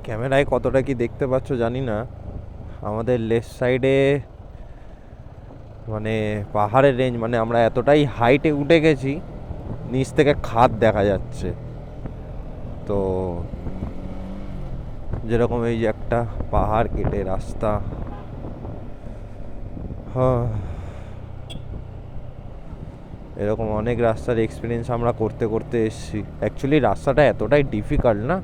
ক্যামেরায় কতটা কি দেখতে পাচ্ছ জানি না, আমাদের লেফট সাইডে মানে পাহাড়ের রেঞ্জ, মানে আমরা এতটাই হাইটে উঠে গেছি, নিচ থেকে খাদ দেখা যাচ্ছে। তো যেরকম এই যে একটা পাহাড় কেটে রাস্তা, হ্যাঁ, এরকম অনেক রাস্তার এক্সপিরিয়েন্স আমরা করতে করতে এসেছি। অ্যাকচুয়ালি রাস্তাটা এতটাই ডিফিকাল্ট না,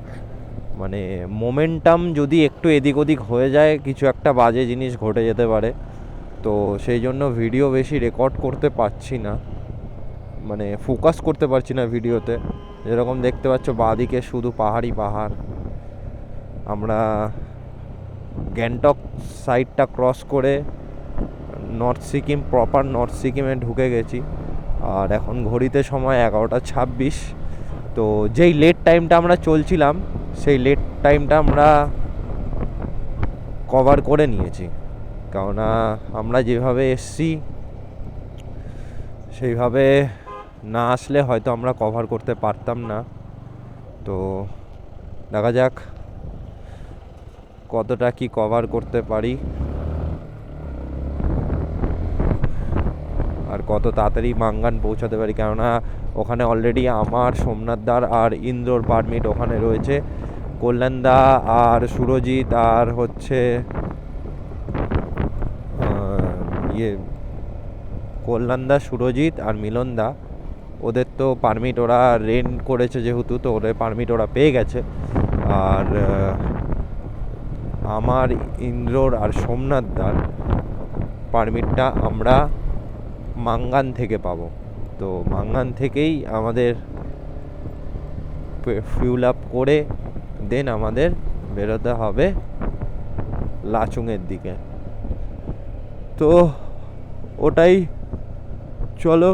মানে মোমেন্টাম যদি একটু এদিক ওদিক হয়ে যায় কিছু একটা বাজে জিনিস ঘটে যেতে পারে। তো সেই জন্য ভিডিও বেশি রেকর্ড করতে পারছি না, মানে ফোকাস করতে পারছি না ভিডিওতে। যেরকম দেখতে পাচ্ছ বাঁদিকে শুধু পাহাড়ই পাহাড়। আমরা গ্যাংটক সাইডটা ক্রস করে নর্থ সিকিম, প্রপার নর্থ সিকিমে ঢুকে গেছি। আর এখন ঘড়িতে সময় 11:26। তো যেই লেট টাইমটা আমরা চলছিলাম সেই লেট টাইমটা আমরা কভার করে নিয়েছি, কেননা আমরা যেভাবে এসছি সেইভাবে না আসলে হয়তো আমরা কভার করতে পারতাম না। তো দেখা যাক কতটা কি কভার করতে পারি আর কত তাড়াতাড়ি মাঙ্গান পৌঁছাতে পারি, কেননা ওখানে অলরেডি আমার, সোমনাথদার আর ইন্দ্রর পারমিট ওখানে রয়েছে। কল্যাণদা আর সুরজিৎ আর হচ্ছে ইয়ে কল্যাণদা, সুরজিৎ আর মিলনদা, ওদের তো পারমিট ওরা রেন্ট করেছে যেহেতু, তো ওদের পারমিট ওরা পেয়ে গেছে। আর আমার, ইন্দ্রর আর সোমনাথদার পারমিটটা আমরা মাঙ্গান থেকে পাবো। তো মাঙ্গান থেকেই আমাদের ফিউল আপ করে দেন আমাদের বেরোতে হবে লাচুংয়ের দিকে। তো ওটাই, চলো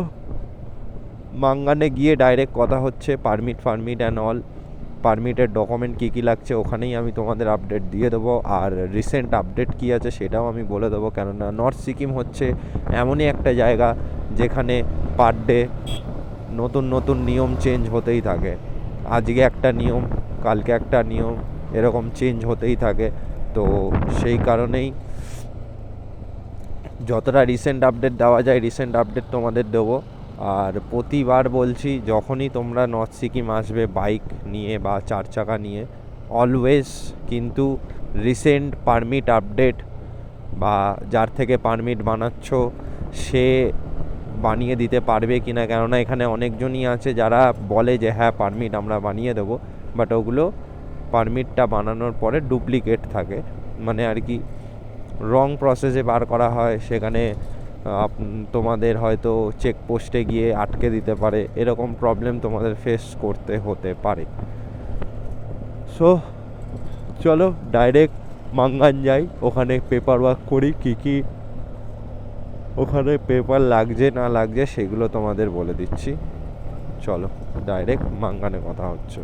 মাঙ্গানে গিয়ে ডাইরেক্ট কথা হচ্ছে পারমিট অ্যান্ড অল। পারমিটের ডকুমেন্ট কী কী লাগছে ওখানেই আমি তোমাদের আপডেট দিয়ে দেবো, আর রিসেন্ট আপডেট কী আছে সেটাও আমি বলে দেবো। কেননা নর্থ সিকিম হচ্ছে এমনই একটা জায়গা যেখানে পার ডে নতুন নতুন নিয়ম চেঞ্জ হতেই থাকে। আজকে একটা নিয়ম, কালকে একটা নিয়ম, এরকম চেঞ্জ হতেই থাকে। তো সেই কারণেই যতটা রিসেন্ট আপডেট দেওয়া যায় রিসেন্ট আপডেট তোমাদের দেবো। আর প্রতিবার বলছি, যখনই তোমরা নর্থ সিকিম আসবে বাইক নিয়ে বা 4 চাকা নিয়ে, অলওয়েজ কিন্তু রিসেন্ট পারমিট আপডেট বা যার থেকে পারমিট বানাচ্ছ সে বানিয়ে দিতে পারবে কি না, কেননা এখানে অনেকজনই আছে যারা বলে যে হ্যাঁ পারমিট আমরা বানিয়ে দেবো, বাট ওগুলো পারমিটটা বানানোর পরে ডুপ্লিকেট থাকে, মানে আর কি রং প্রসেসে বার করা হয়। সেখানে তোমাদের হয়তো চেকপোস্টে গিয়ে আটকে দিতে পারে, এরকম প্রবলেম তোমাদের ফেস করতে হতে পারে। সো চলো ডাইরেক্ট মাঙ্গান যাই, ওখানে পেপার ওয়ার্ক করি, কী কী ওখানে পেপার লাগছে না লাগছে সেগুলো তোমাদের বলে দিচ্ছি। চলো ডাইরেক্ট মাঙ্গানে কথা হচ্ছে।